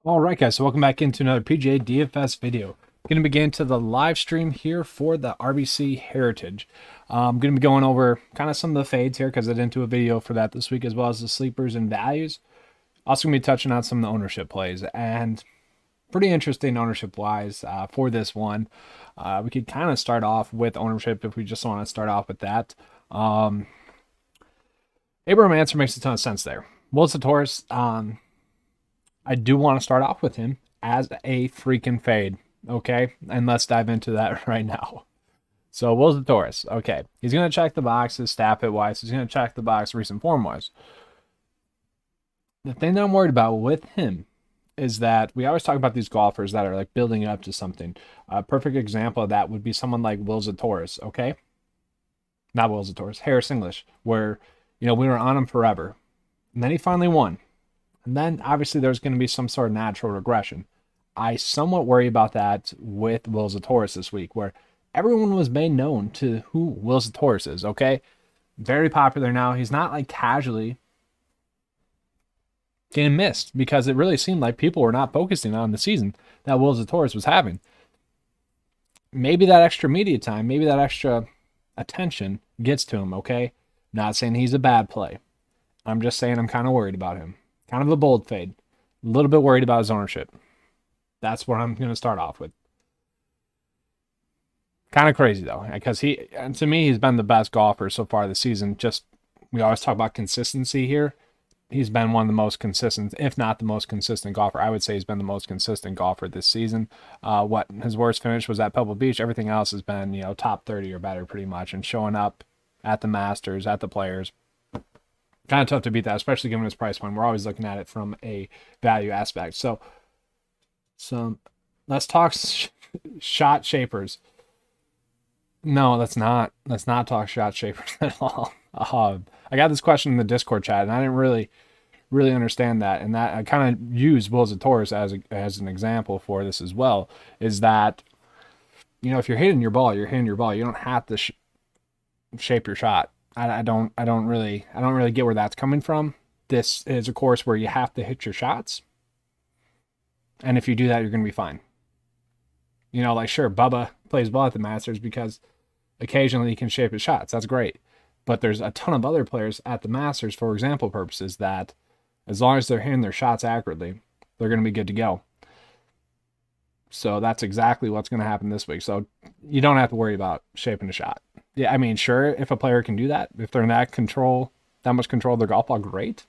All right, guys, so welcome back into another PGA DFS video. Going to begin to the live stream here for the RBC Heritage. I'm going to be going over kind of some of the fades here because I didn't do a video for that this week, as well as the sleepers and values. Also going to be touching on some of the ownership plays, and pretty interesting ownership-wise for this one. We could kind of start off with ownership if we just want to start off with that. Abraham Answer makes a ton of sense there. Will Zalatoris, I do want to start off with him as a freaking fade, okay? And let's dive into that right now. So Will Zalatoris, okay. He's going to check the boxes stat hit-wise. He's going to check the box recent form-wise. The thing that I'm worried about with him is that we always talk about these golfers that are like building up to something. A perfect example of that would be someone like Will Zalatoris, okay? Not Will Zalatoris, Harris English, where, we were on him forever. And then he finally won. And then obviously there's going to be some sort of natural regression. I somewhat worry about that with Will Zalatoris this week, where everyone was made known to who Will Zalatoris is, okay? Very popular now. He's not like casually getting missed because it really seemed like people were not focusing on the season that Will Zalatoris was having. Maybe that extra media time, maybe that extra attention gets to him, okay? Not saying he's a bad play. I'm just saying I'm kind of worried about him. Kind of a bold fade. A little bit worried about his ownership. That's what I'm going to start off with. Kind of crazy, though, because to me, he's been the best golfer so far this season. We always talk about consistency here. He's been one of the most consistent, if not the most consistent golfer. I would say he's been the most consistent golfer this season. What his worst finish was at Pebble Beach. Everything else has been, top 30 or better pretty much, and showing up at the Masters, at the Players. Kind of tough to beat that, especially given his price point. We're always looking at it from a value aspect. So let's talk shot shapers. No, let's not talk shot shapers at all. I got this question in the Discord chat, and I didn't really understand that. And that I kind of use Will Zalatoris as an example for this as well. Is that if you're hitting your ball, you're hitting your ball. You don't have to shape your shot. I don't really get where that's coming from. This is a course where you have to hit your shots. And if you do that, you're going to be fine. Sure, Bubba plays ball at the Masters because occasionally he can shape his shots. That's great. But there's a ton of other players at the Masters, for example purposes, that as long as they're hitting their shots accurately, they're going to be good to go. So that's exactly what's going to happen this week. So you don't have to worry about shaping a shot. Yeah, I mean, sure, if a player can do that, if they're in that much control of their golf ball, great.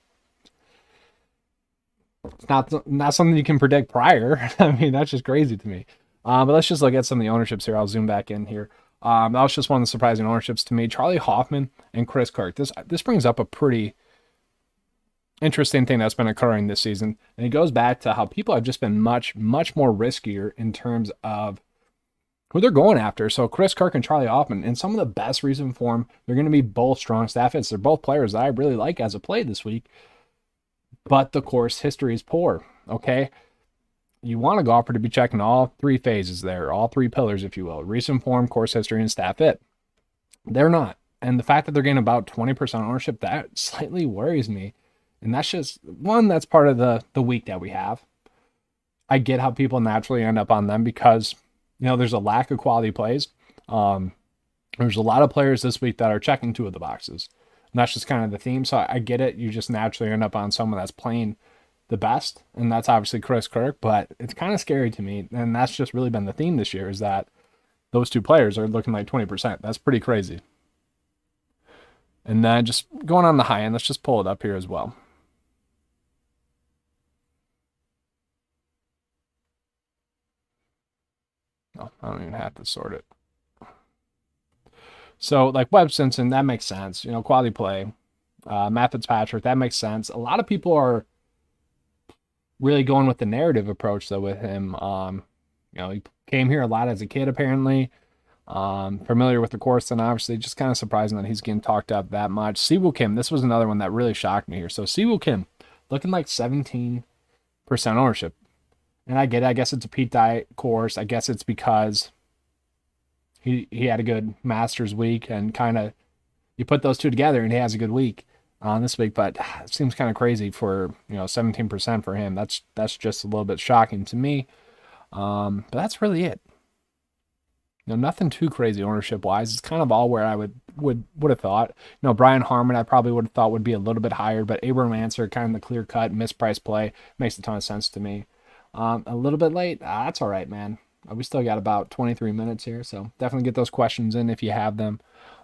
It's not something you can predict prior. I mean, that's just crazy to me. But let's just look at some of the ownerships here. I'll zoom back in here. That was just one of the surprising ownerships to me. Charlie Hoffman and Chris Kirk. This brings up a pretty interesting thing that's been occurring this season. And it goes back to how people have just been much, much more riskier in terms of who they're going after. So Chris Kirk and Charlie Hoffman, in some of the best recent form, they're going to be both strong staff hits. They're both players that I really like as a play this week. But the course history is poor, okay? You want a golfer to be checking all three phases there, all three pillars, if you will. Recent form, course history, and staff hit. They're not. And the fact that they're getting about 20% ownership, that slightly worries me. And that's just, that's part of the week that we have. I get how people naturally end up on them because there's a lack of quality plays. There's a lot of players this week that are checking two of the boxes. And that's just kind of the theme. So I get it. You just naturally end up on someone that's playing the best. And that's obviously Chris Kirk. But it's kind of scary to me. And that's just really been the theme this year, is that those two players are looking like 20%. That's pretty crazy. And then just going on the high end, let's just pull it up here as well. Oh, I don't even have to sort it. So like Webb Simpson, that makes sense. Quality play. Matt Fitzpatrick, that makes sense. A lot of people are really going with the narrative approach though with him. He came here a lot as a kid apparently. Familiar with the course, and obviously just kind of surprising that he's getting talked up that much. Siwoo Kim, this was another one that really shocked me here. So Siwoo Kim, looking like 17% ownership. And I get it. I guess it's a Pete Dye course. I guess it's because he had a good Masters week, and kind of you put those two together and he has a good week. on this week, but it seems kind of crazy for 17% for him. That's just a little bit shocking to me. But that's really it. Nothing too crazy ownership wise. It's kind of all where I would have thought. Brian Harmon I probably would have thought would be a little bit higher, but Abram Answer, kind of the clear cut mispriced play, makes a ton of sense to me. A little bit late. That's all right, man. We still got about 23 minutes here, so definitely get those questions in if you have them.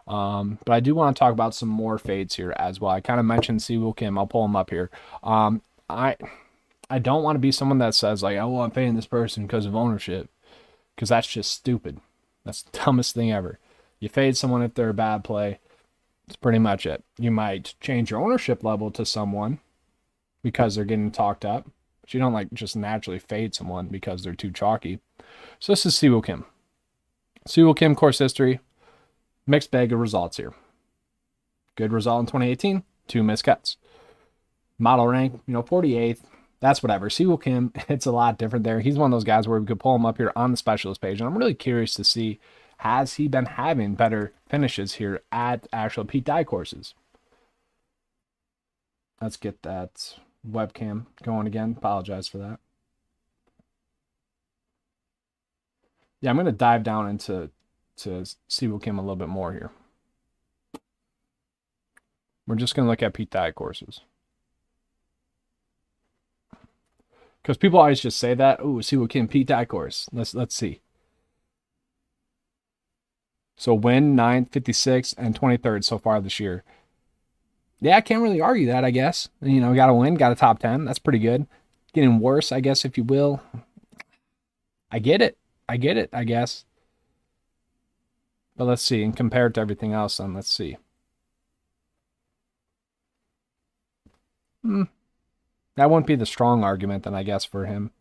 But I do want to talk about some more fades here as well. I kind of mentioned Siwoo Kim. I'll pull him up here. I don't want to be someone that says like, oh, I'm paying this person because of ownership, because that's just stupid. That's the dumbest thing ever. You fade someone if they're a bad play. That's pretty much it. You might change your ownership level to someone because they're getting talked up, but you don't like just naturally fade someone because they're too chalky. So this is Siwoo Kim. Siwoo Kim course history, mixed bag of results here. Good result in 2018, 2 missed cuts. Model rank, 48th. That's whatever. Siwoo Kim, it's a lot different there. He's one of those guys where we could pull him up here on the specialist page, and I'm really curious to see, has he been having better finishes here at actual Pete Dye courses? Let's get that webcam going again. Apologize for that. Yeah, I'm going to dive down into Siwoo Kim a little bit more here. We're just going to look at Pete Dye courses. Because people always just say that, oh, Siwoo Kim Pete Dye course. Let's see. So win 9th, 56th, and 23rd so far this year. Yeah, I can't really argue that, I guess. Got to win, got a top 10. That's pretty good. Getting worse, I guess, if you will. I get it, I guess. But let's see, and compare it to everything else, then let's see. That wouldn't be the strong argument, then, I guess, for him.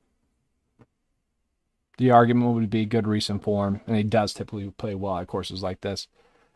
The argument would be good recent form, and he does typically play well at courses like this.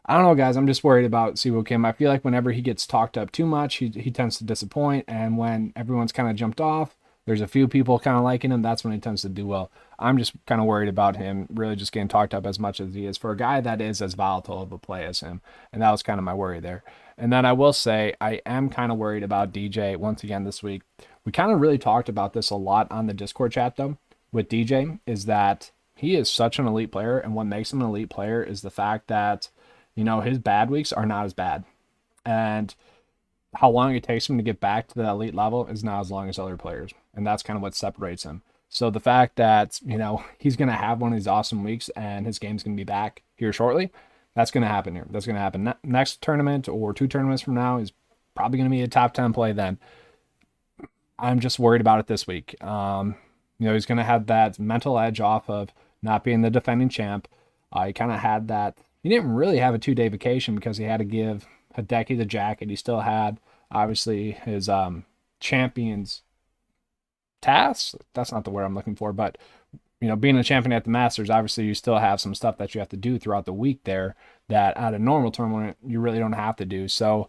I don't know, guys. I'm just worried about Siwoo Kim. I feel like whenever he gets talked up too much, he tends to disappoint, and when everyone's kind of jumped off, there's a few people kind of liking him, that's when he tends to do well. I'm just kind of worried about him really just getting talked up as much as he is for a guy that is as volatile of a play as him, and that was kind of my worry there. And then I will say I am kind of worried about DJ once again this week. We kind of really talked about this a lot on the Discord chat, though, with DJ, is that he is such an elite player, and what makes him an elite player is the fact that, his bad weeks are not as bad. And how long it takes him to get back to the elite level is not as long as other players. And that's kind of what separates him. So the fact that, he's going to have one of these awesome weeks and his game's going to be back here shortly, that's going to happen here. That's going to happen next tournament or 2 tournaments from now. Is probably going to be a top 10 play then. I'm just worried about it this week. He's going to have that mental edge off of not being the defending champ. He kind of had that. He didn't really have a 2-day vacation because he had to give Hideki the jacket. He still had, obviously, his champions tasks. That's not the word I'm looking for, but being a champion at the Masters, obviously you still have some stuff that you have to do throughout the week there that at a normal tournament you really don't have to do. So,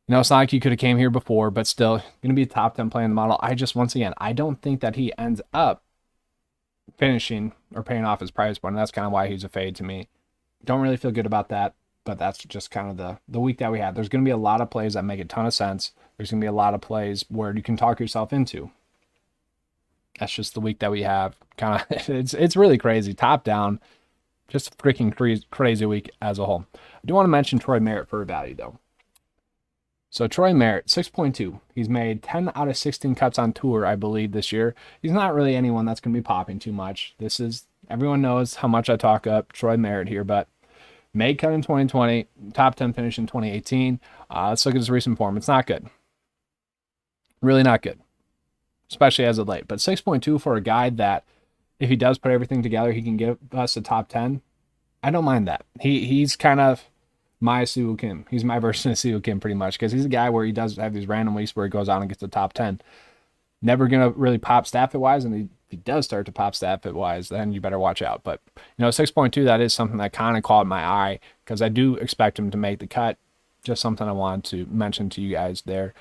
it's not like he could have came here before, but still going to be a top 10 play in the model. Once again, I don't think that he ends up finishing or paying off his price point. And that's kind of why he's a fade to me. Don't really feel good about that, but that's just kind of the week that we have. There's going to be a lot of plays that make a ton of sense. There's going to be a lot of plays where you can talk yourself into. That's just the week that we have. Kind of, it's really crazy. Top down, just a freaking crazy week as a whole. I do want to mention Troy Merritt for a value, though. So Troy Merritt, 6.2. He's made 10 out of 16 cuts on tour, I believe, this year. He's not really anyone that's going to be popping too much. Everyone knows how much I talk up Troy Merritt here, but made cut in 2020, top 10 finish in 2018. Let's look at his recent form. It's not good. Really not good, especially as of late. But 6.2 for a guy that, if he does put everything together, he can give us a top 10. I don't mind that. He's kind of my Siwoo Kim. He's my version of Siwoo Kim pretty much, because he's a guy where he does have these random weeks where he goes out and gets the top 10. Never going to really pop stat fit wise, and if he does start to pop stat fit wise, then you better watch out. But 6.2, that is something that kind of caught my eye, because I do expect him to make the cut. Just something I wanted to mention to you guys there.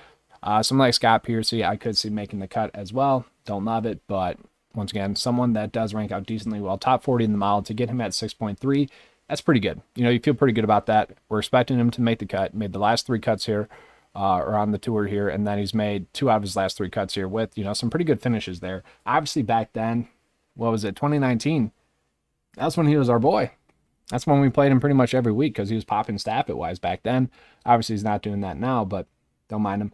Someone like Scott Piercy, I could see making the cut as well. Don't love it, but once again, someone that does rank out decently well, top 40 in the model, to get him at 6.3, that's pretty good. You feel pretty good about that. We're expecting him to make the cut. Made the last 3 cuts here. or on the tour here, and then he's made 2 out of his last 3 cuts here with, some pretty good finishes there. Obviously back then, what was it, 2019? That's when he was our boy. That's when we played him pretty much every week because he was popping Stafford wise back then. Obviously, he's not doing that now, but don't mind him.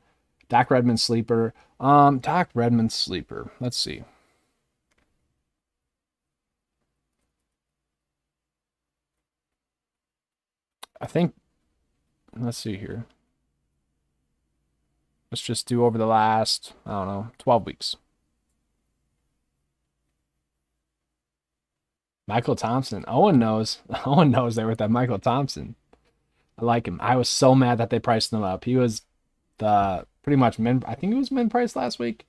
Doc Redman sleeper. Doc Redman sleeper. Let's see. I think, let's see here. Let's just do over the last, I don't know, 12 weeks. Michael Thompson. Owen knows. Owen knows they were with that Michael Thompson. I like him. I was so mad that they priced him up. He was the pretty much min. I think it was min price last week,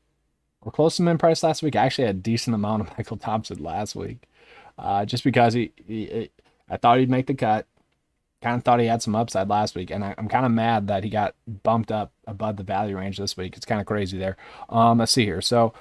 or close to min price last week. I actually had a decent amount of Michael Thompson last week, just because I thought he'd make the cut. Kind of thought he had some upside last week, and I'm kind of mad that he got bumped up above the value range this week. It's kind of crazy there. Let's see here. So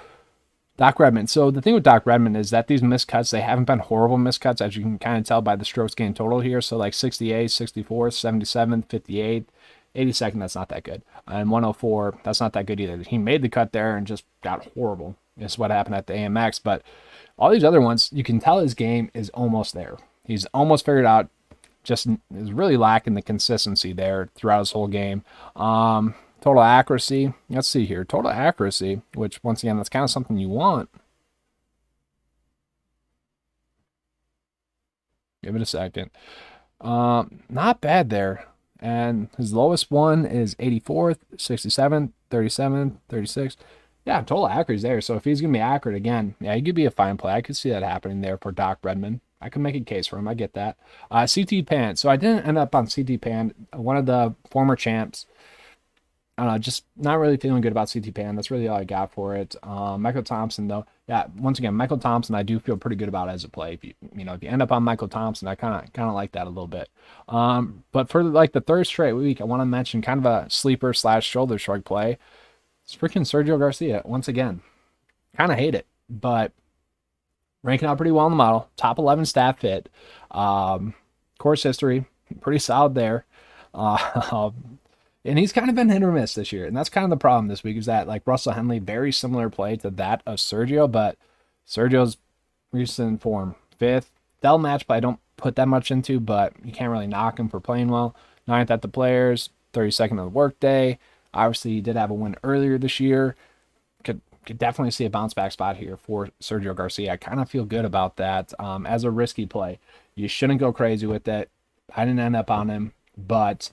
Doc Redman. So the thing with Doc Redman is that these missed cuts, they haven't been horrible missed cuts, as you can kind of tell by the strokes gained total here. So like 68, 64, 77, 58, 82nd, that's not that good. And 104, that's not that good either. He made the cut there and just got horrible. That's what happened at the AMX. But all these other ones, you can tell his game is almost there. He's almost figured out, just is really lacking the consistency there throughout his whole game. Total accuracy, let's see here. Total accuracy, which once again, that's kind of something you want. Give it a second. Not bad there. And his lowest one is 84th, 67, 37, 36. Yeah, total accuracy there. So if he's going to be accurate again, yeah, he could be a fine play. I could see that happening there for Doc Redman. I could make a case for him. I get that. CT Pan. So I didn't end up on CT Pan. One of the former champs. I don't know, just not really feeling good about CT Pan. That's really all I got for it. Michael Thompson, though. Yeah, once again, Michael Thompson, I do feel pretty good about as a play. If you end up on Michael Thompson, I kind of like that a little bit. But for like the third straight week, I want to mention kind of a sleeper / shoulder shrug play. It's freaking Sergio Garcia once again. Kind of hate it, but ranking out pretty well in the model. Top 11 staff fit. Course history, pretty solid there. And he's kind of been hit or miss this year. And that's kind of the problem this week, is that like Russell Henley, very similar play to that of Sergio, but Sergio's recent form, 5th. They'll match, but I don't put that much into, but you can't really knock him for playing well. 9th at the Players, 32nd of the workday. Obviously, he did have a win earlier this year. Could definitely see a bounce back spot here for Sergio Garcia. I kind of feel good about that as a risky play. You shouldn't go crazy with it. I didn't end up on him, but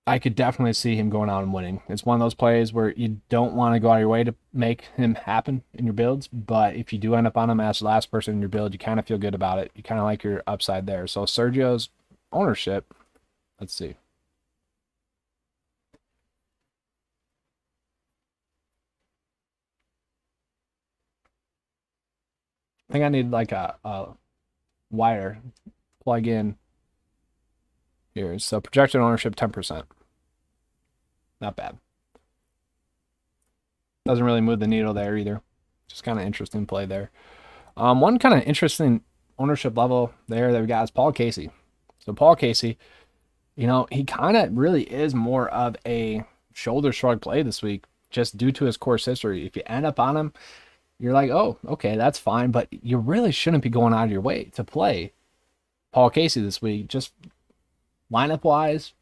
I could definitely see him going out and winning. It's one of those plays where you don't want to go out of your way to make him happen in your builds, but if you do end up on him as the last person in your build, you kind of feel good about it. You kind of like your upside there. So Sergio's ownership, let's see. I think I need like a wire plug in here. So projected ownership 10%. Not bad. Doesn't really move the needle there either. Just kind of interesting play there. One kind of interesting ownership level there that we got is Paul Casey. So Paul Casey, he kind of really is more of a shoulder shrug play this week, just due to his course history. If you end up on him, you're like, oh, okay, that's fine, but you really shouldn't be going out of your way to play Paul Casey this week. Just lineup wise,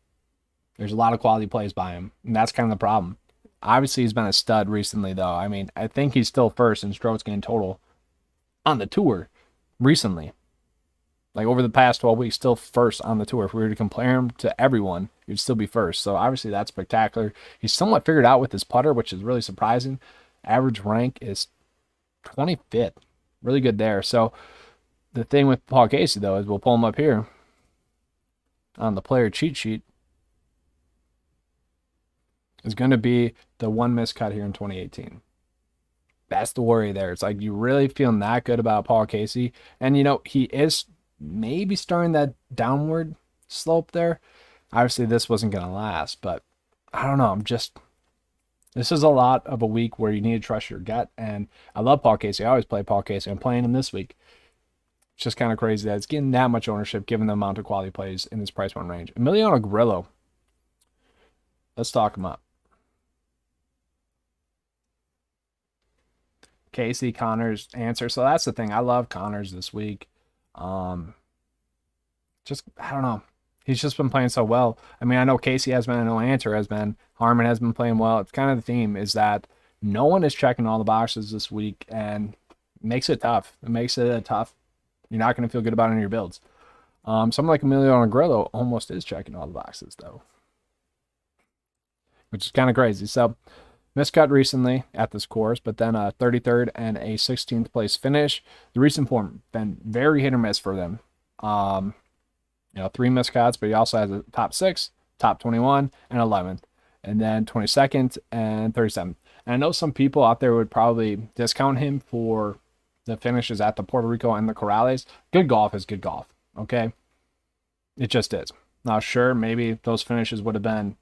there's a lot of quality plays by him, and that's kind of the problem. Obviously, he's been a stud recently, though. I mean, I think he's still first in strokes gained total on the tour recently. Like over the past 12 weeks, still first on the tour. If we were to compare him to everyone, he'd still be first. So obviously, that's spectacular. He's somewhat figured out with his putter, which is really surprising. Average rank is 25th. Really good there. So the thing with Paul Casey, though, is we'll pull him up here on the player cheat sheet. Is going to be the one miscut here in 2018. That's the worry there. It's like you really feeling that good about Paul Casey. And, he is maybe starting that downward slope there. Obviously, this wasn't going to last, but I don't know. This is a lot of a week where you need to trust your gut. And I love Paul Casey. I always play Paul Casey. I'm playing him this week. It's just kind of crazy that it's getting that much ownership given the amount of quality plays in this price point range. Emiliano Grillo. Let's talk them up. Casey, Connors, answer. So that's the thing. I love Connors this week. Um, just I don't know. He's just been playing so well. I mean, I know Casey has been, I know Answer has been, Harmon has been playing well. It's kind of the theme is that no one is checking all the boxes this week, and it makes it tough. It makes it tough. You're not going to feel good about it in your builds. Someone like Emilio Grillo almost is checking all the boxes though, which is kind of crazy. So miscut recently at this course, but then a 33rd and a 16th place finish. The recent form been very hit or miss for them. 3 miscuts, but he also has a top 6, top 21, and 11th, and then 22nd and 37th. And I know some people out there would probably discount him for the finishes at the Puerto Rico and the Corrales. Good golf is good golf, okay? It just is. Now, sure, maybe those finishes would have been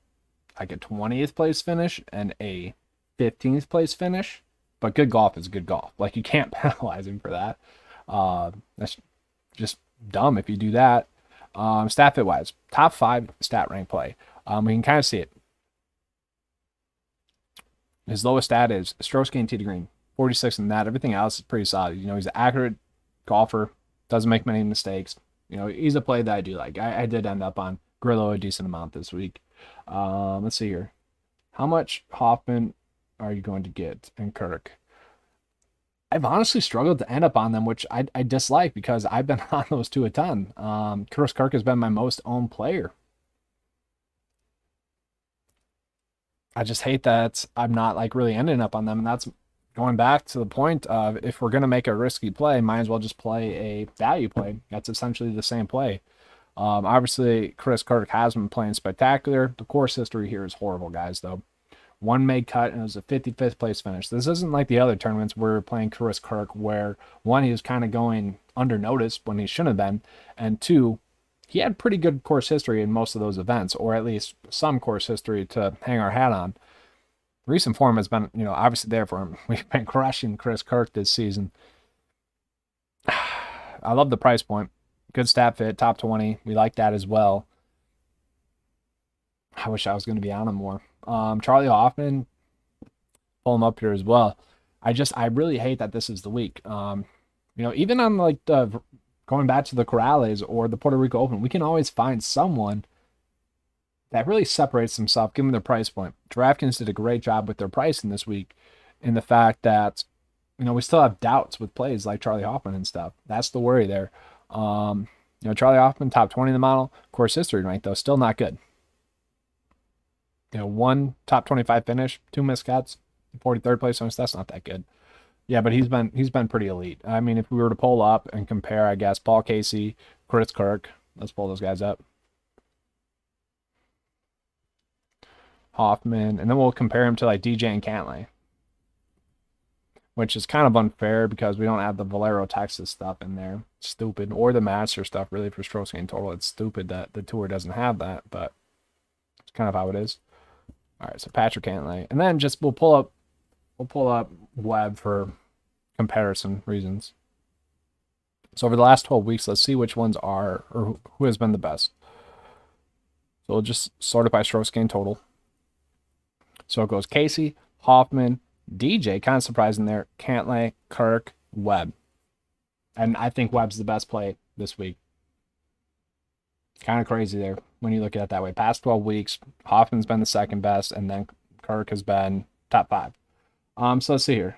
like a 20th place finish and a 15th place finish, but good golf is good golf. Like, you can't penalize him for that. That's just dumb if you do that. Stat fit wise, top 5 stat rank play. We can kind of see it. His lowest stat is strokes gained tee to green, 46 in that. Everything else is pretty solid. He's an accurate golfer, doesn't make many mistakes. He's a play that I do like. I did end up on Grillo a decent amount this week. Let's see here. How much Hoffman are you going to get in Kirk? I've honestly struggled to end up on them, which I dislike because I've been on those two a ton. Kirk has been my most owned player. I just hate that I'm not like really ending up on them, and that's going back to the point of if we're going to make a risky play, might as well just play a value play. That's essentially the same play. Obviously, Kirk has been playing spectacular. The course history here is horrible, guys, though. 1 made cut, and it was a 55th place finish. This isn't like the other tournaments where we're playing Kirk, where 1, he was kind of going under notice when he shouldn't have been, and 2, he had pretty good course history in most of those events, or at least some course history to hang our hat on. Recent form has been, obviously there for him. We've been crushing Kirk this season. I love the price point. Good stat fit, top 20. We like that as well. I wish I was going to be on him more. Charlie Hoffman, pull him up here as well. I really hate that this is the week. Even on like the going back to the Corrales or the Puerto Rico Open, we can always find someone that really separates themselves, given their price point. DraftKings did a great job with their pricing this week in the fact that, we still have doubts with plays like Charlie Hoffman and stuff. That's the worry there. Charlie Hoffman, top 20 in the model. Course history rank, though, still not good. 1 top 25 finish, 2 miscuts, 43rd place finish. That's not that good. Yeah, but he's been pretty elite. I mean, if we were to pull up and compare, I guess, Paul Casey, Kirk, let's pull those guys up. Hoffman, and then we'll compare him to like DJ and Cantlay, which is kind of unfair because we don't have the Valero Texas stuff in there. It's stupid. Or the Master stuff, really, for strokes gained total. It's stupid that the tour doesn't have that, but it's kind of how it is. All right, so Patrick Cantlay, and then just we'll pull up Webb for comparison reasons. So over the last 12 weeks, let's see which ones are, or who has been the best. So we'll just sort it by strokes gained total. So it goes Casey, Hoffman, DJ, kind of surprising there, Cantlay, Kirk, Webb. And I think Webb's the best play this week. Kind of crazy there when you look at it that way. Past 12 weeks, Hoffman's been the second best, and then Kirk has been top 5. So let's see here.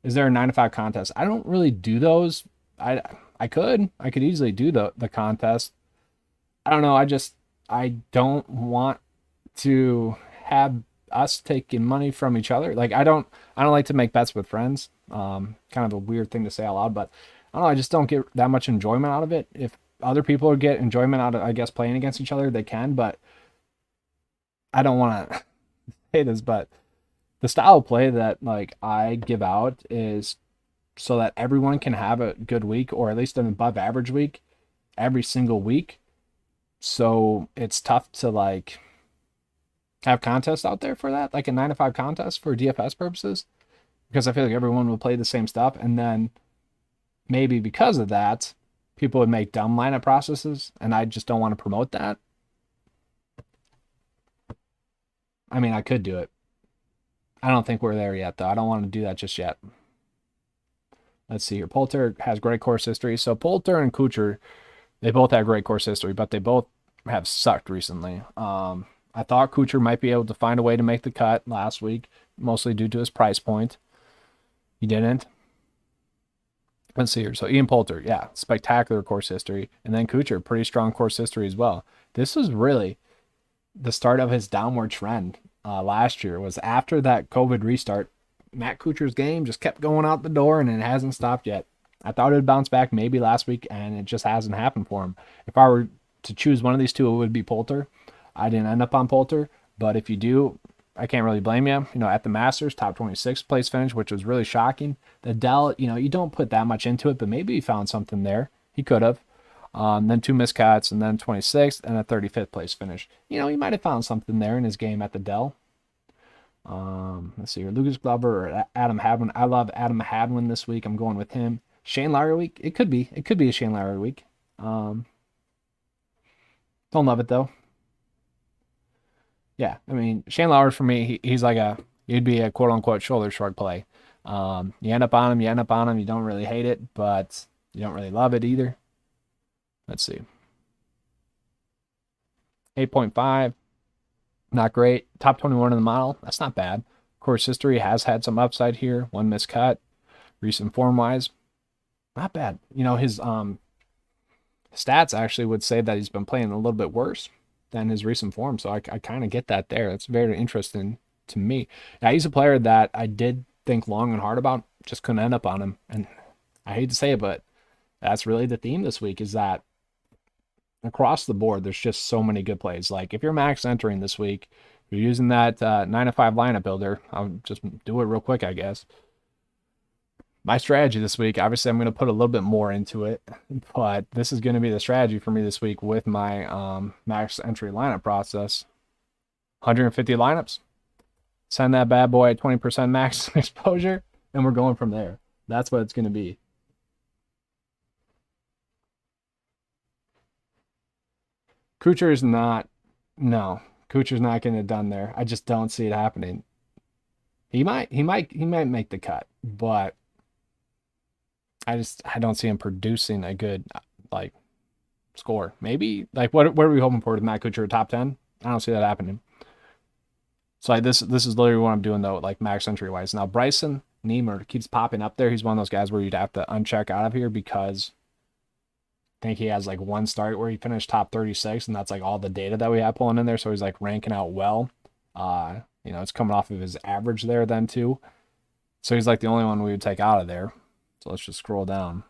Is there a 9 to 5 contest? I don't really do those. I could easily do the contest. I don't know. I don't want to have us taking money from each other. Like I don't like to make bets with friends. Kind of a weird thing to say out loud, but I don't know. I just don't get that much enjoyment out of it. If other people get enjoyment out of, I guess, playing against each other, they can, but I don't want to say this, but the style of play that like I give out is so that everyone can have a good week, or at least an above average week every single week. So it's tough to like have contests out there for that, like a 9 to 5 contest for DFS purposes, because I feel like everyone will play the same stuff, and then maybe because of that, people would make dumb lineup processes, and I just don't want to promote that. I mean, I could do it. I don't think we're there yet, though. I don't want to do that just yet. Let's see here. Poulter has great course history. So Poulter and Kuchar, they both have great course history, but they both have sucked recently. I thought Kuchar might be able to find a way to make the cut last week, mostly due to his price point. He didn't. Let's see here. So Ian Poulter, yeah, spectacular course history. And then Kuchar, pretty strong course history as well. This was really the start of his downward trend last year. Was after that COVID restart. Matt Kuchar's game just kept going out the door, and it hasn't stopped yet. I thought it would bounce back maybe last week, and it just hasn't happened for him. If I were to choose one of these two, it would be Poulter. I didn't end up on Poulter, but if you do, I can't really blame you. You know, at the Masters, top 26 place finish, which was really shocking. The Dell, you know, you don't put that much into it, but maybe he found something there. He could have. Then 2 missed cuts, and then 26th and a 35th place finish. You know, he might have found something there in his game at the Dell. Let's see here. Lucas Glover or Adam Havon. I love Adam Havon this week. I'm going with him. Shane Lowry week. It could be a Shane Lowry week. Don't love it though. Yeah, I mean Shane Lowry for me, he'd be a quote unquote shoulder shrug play. You end up on him, you don't really hate it, but you don't really love it either. Let's see. 8.5. Not great. Top 21 in the model. That's not bad. Course history has had some upside here. 1 missed cut. Recent form wise, not bad. You know, his stats actually would say that he's been playing a little bit worse than his recent form. So I kind of get that there. That's very interesting to me. Now, he's a player that I did think long and hard about. Just couldn't end up on him. And I hate to say it, but that's really the theme this week is that across the board, there's just so many good plays. Like if you're max entering this week, you're using that 9-5 lineup builder. I'll just do it real quick, I guess. My strategy this week, obviously I'm going to put a little bit more into it, but this is going to be the strategy for me this week with my max entry lineup process. 150 lineups. Send that bad boy at 20% max exposure, and we're going from there. That's what it's going to be. Kuchar's not getting it done there. I just don't see it happening. He might make the cut, but I don't see him producing a good like score. Maybe like what are we hoping for with Matt Kuchar, top 10? I don't see that happening. So this is literally what I'm doing though, like max entry wise. Now Bryson Niemer keeps popping up there. He's one of those guys where you'd have to uncheck out of here because I think he has like one start where he finished top 36, and that's like all the data that we have pulling in there. So he's like ranking out well. You know, it's coming off of his average there then too. So he's like the only one we would take out of there. So let's just scroll down.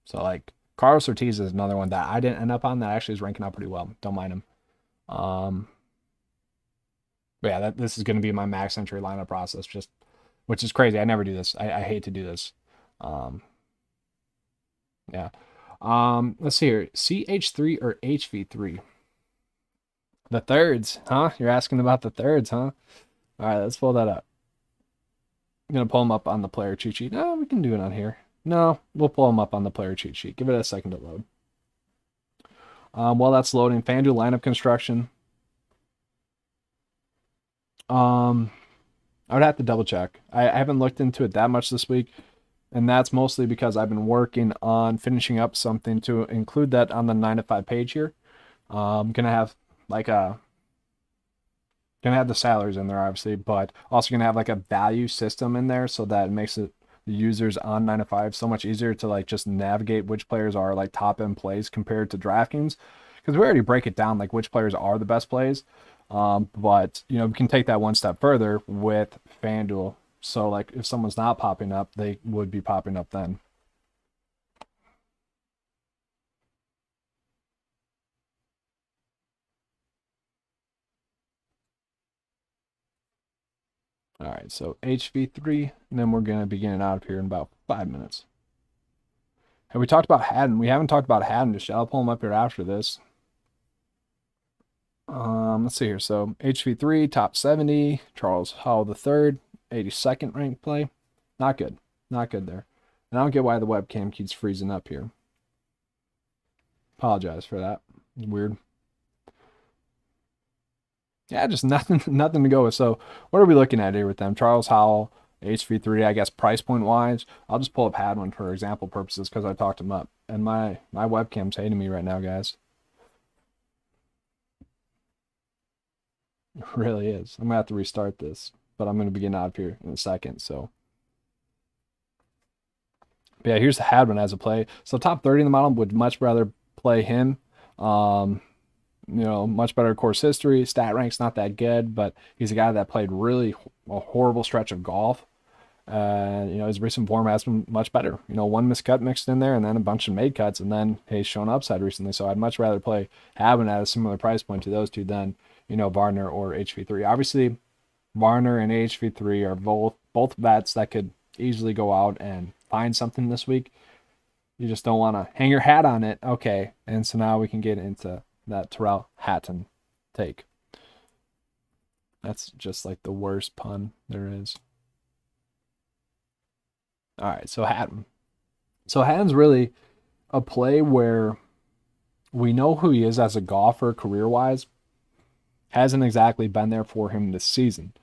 So like Carlos Ortiz is another one that I didn't end up on that actually is ranking out pretty well. Don't mind him. But yeah, this is going to be my max entry lineup process, just which is crazy. I never do this. I hate to do this. Yeah. Let's see here. CH3 or HV3? The thirds, huh? You're asking about the thirds, huh? All right, let's pull that up. I'm going to pull them up on the player cheat sheet. No, we can do it on here. No, we'll pull them up on the player cheat sheet. Give it a second to load. While that's loading, FanDuel lineup construction. I would have to double check. I haven't looked into it that much this week. And that's mostly because I've been working on finishing up something to include that on the 9-to-5 page here. I'm going to have like the salaries in there, obviously, but also going to have like a value system in there so that it makes it the users on 9-to-5 so much easier to like just navigate which players are like top end plays compared to DraftKings. Because we already break it down like which players are the best plays. But, you know, we can take that one step further with FanDuel. So, like, if someone's not popping up, they would be popping up then. All right, so HV3, and then we're going to be getting out of here in about 5 minutes. Have we talked about Hatton? We haven't talked about Hatton just yet. I'll pull him up here after this. Let's see here. So, HV3, top 70, Charles Howell III, 82nd ranked play. Not good. Not good there. And I don't get why the webcam keeps freezing up here. Apologize for that. It's weird. Yeah, just nothing, nothing to go with. So what are we looking at here with them? Charles Howell, HV3, I guess price point wise. I'll just pull up Hadwin for example purposes because I talked him up. And my webcam's hating me right now, guys. It really is. I'm gonna have to restart this, but I'm gonna be getting out of here in a second. So, but yeah, here's the Hadwin as a play. So top 30 in the model would much rather play him. Much better course history. Stat rank's not that good, but he's a guy that played really a horrible stretch of golf. His recent form has been much better. One miscut mixed in there and then a bunch of made cuts, and then he's shown upside recently. So I'd much rather play Havon at a similar price point to those two than, Varner or HV3. Obviously, Varner and HV3 are both bets that could easily go out and find something this week. You just don't want to hang your hat on it. Okay. And so now we can get into that Terrell Hatton take. That's just like the worst pun there is. All right, so Hatton. So Hatton's really a play where we know who he is as a golfer career-wise. Hasn't exactly been there for him this season,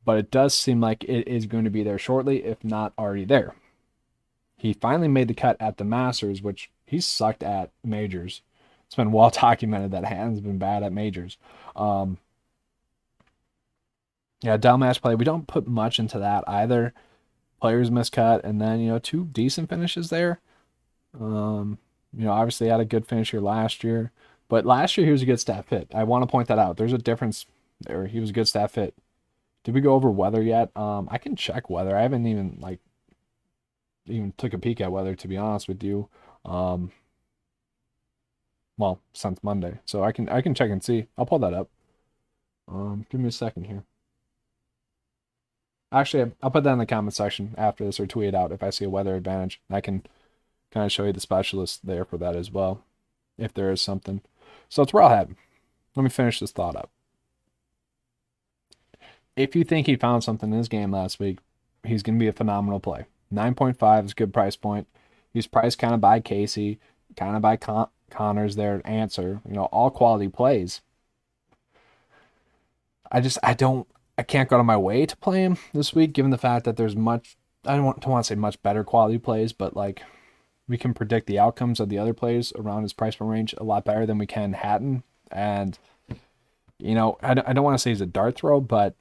but it does seem like it is going to be there shortly, if not already there. He finally made the cut at the Masters, which he sucked at majors. It's been well documented that Hatton's been bad at majors. Down match play, we don't put much into that either. Players miscut, and then, two decent finishes there. Obviously had a good finish here last year, but last year he was a good stat fit. I want to point that out. There's a difference there. He was a good stat fit. Did we go over weather yet? I can check weather. I haven't even took a peek at weather, to be honest with you. Since Monday, so I can check and see. I'll pull that up. Give me a second here. Actually, I'll put that in the comment section after this or tweet it out if I see a weather advantage. I can kind of show you the specialist there for that as well, if there is something. So it's Terrell Hatton. Let me finish this thought up. If you think he found something in his game last week, he's going to be a phenomenal play. 9.5 is a good price point. He's priced kind of by Casey, kind of by Connors there, Answer, all quality plays. I can't go out of my way to play him this week, given the fact that there's much, I don't want to say much better quality plays, but like we can predict the outcomes of the other plays around his price point range a lot better than we can Hatton. And, I don't want to say he's a dart throw, but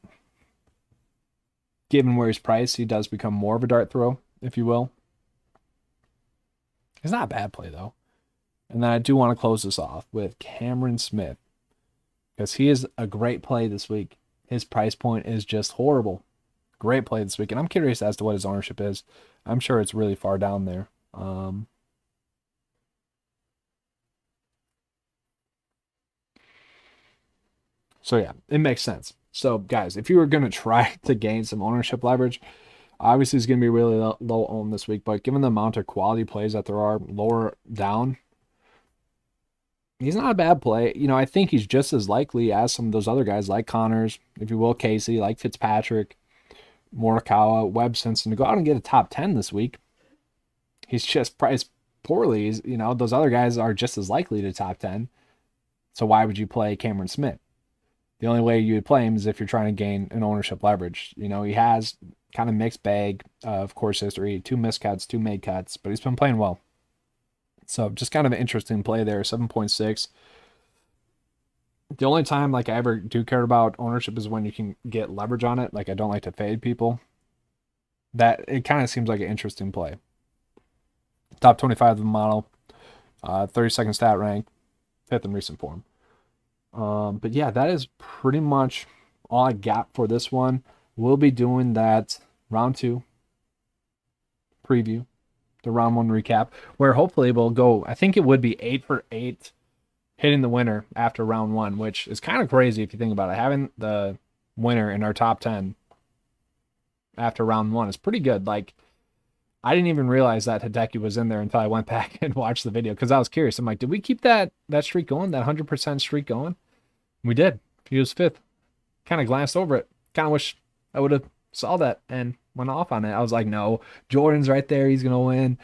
given where he's priced, he does become more of a dart throw, if you will. It's not a bad play, though. And then I do want to close this off with Cameron Smith, because he is a great play this week. His price point is just horrible. Great play this week. And I'm curious as to what his ownership is. I'm sure it's really far down there. So yeah, it makes sense. So guys, if you were going to try to gain some ownership leverage, obviously it's going to be really low owned this week, but given the amount of quality plays that there are lower down, he's not a bad play. I think he's just as likely as some of those other guys like Connors, if you will, Casey, like Fitzpatrick, Morikawa, Webb Simpson, to go out and get a top 10 this week. He's just priced poorly. Those other guys are just as likely to top 10. So why would you play Cameron Smith? The only way you would play him is if you're trying to gain an ownership leverage. He has kind of mixed bag of course history, 2 miscuts, 2 made cuts, but he's been playing well. So just kind of an interesting play there, 7.6. The only time I ever do care about ownership is when you can get leverage on it. I don't like to fade people. That it kind of seems like an interesting play. Top 25 of the model, 32nd stat rank, 5th in recent form. But yeah, that is pretty much all I got for this one. We'll be doing that round 2 preview, the round 1 recap, where hopefully we'll go, I think it would be 8 for 8 hitting the winner after round 1, which is kind of crazy if you think about it. Having the winner in our top 10 after round 1 is pretty good. I didn't even realize that Hideki was in there until I went back and watched the video because I was curious. I'm like, did we keep that streak going, that 100% streak going? We did. He was 5th. Kind of glanced over it. Kind of wish I would have saw that and went off on it. I was like, no, Jordan's right there. He's going to win.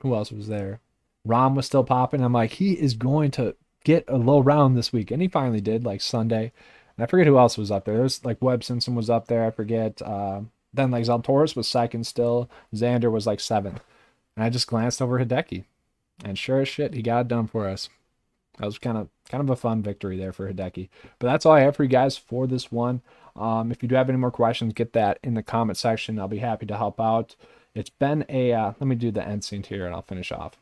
Who else was there? Rom was still popping. I'm like, he is going to get a low round this week, and he finally did, like Sunday. And I forget who else was up there. There's like Webb Simpson was up there. I forget. Then like Zalatoris was second still. Xander was like seventh. And I just glanced over Hideki, and sure as shit, he got it done for us. That was kind of a fun victory there for Hideki. But that's all I have for you guys for this one. If you do have any more questions, get that in the comment section. I'll be happy to help out. It's been a let me do the end scene here, and I'll finish off.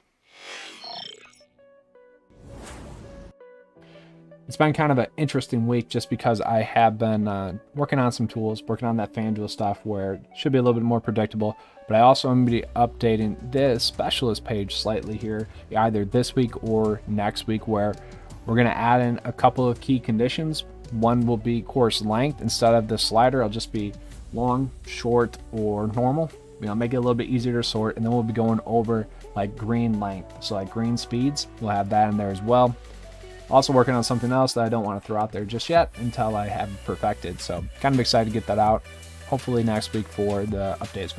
It's been kind of an interesting week just because I have been working on some tools, working on that FanDuel stuff where it should be a little bit more predictable. But I also am going to be updating this specialist page slightly here, either this week or next week, where we're going to add in a couple of key conditions. One will be course length. Instead of the slider, it'll just be long, short, or normal. Make it a little bit easier to sort. And then we'll be going over like green length. So like green speeds, we'll have that in there as well. Also working on something else that I don't want to throw out there just yet until I have it perfected. So kind of excited to get that out. Hopefully next week for the updates.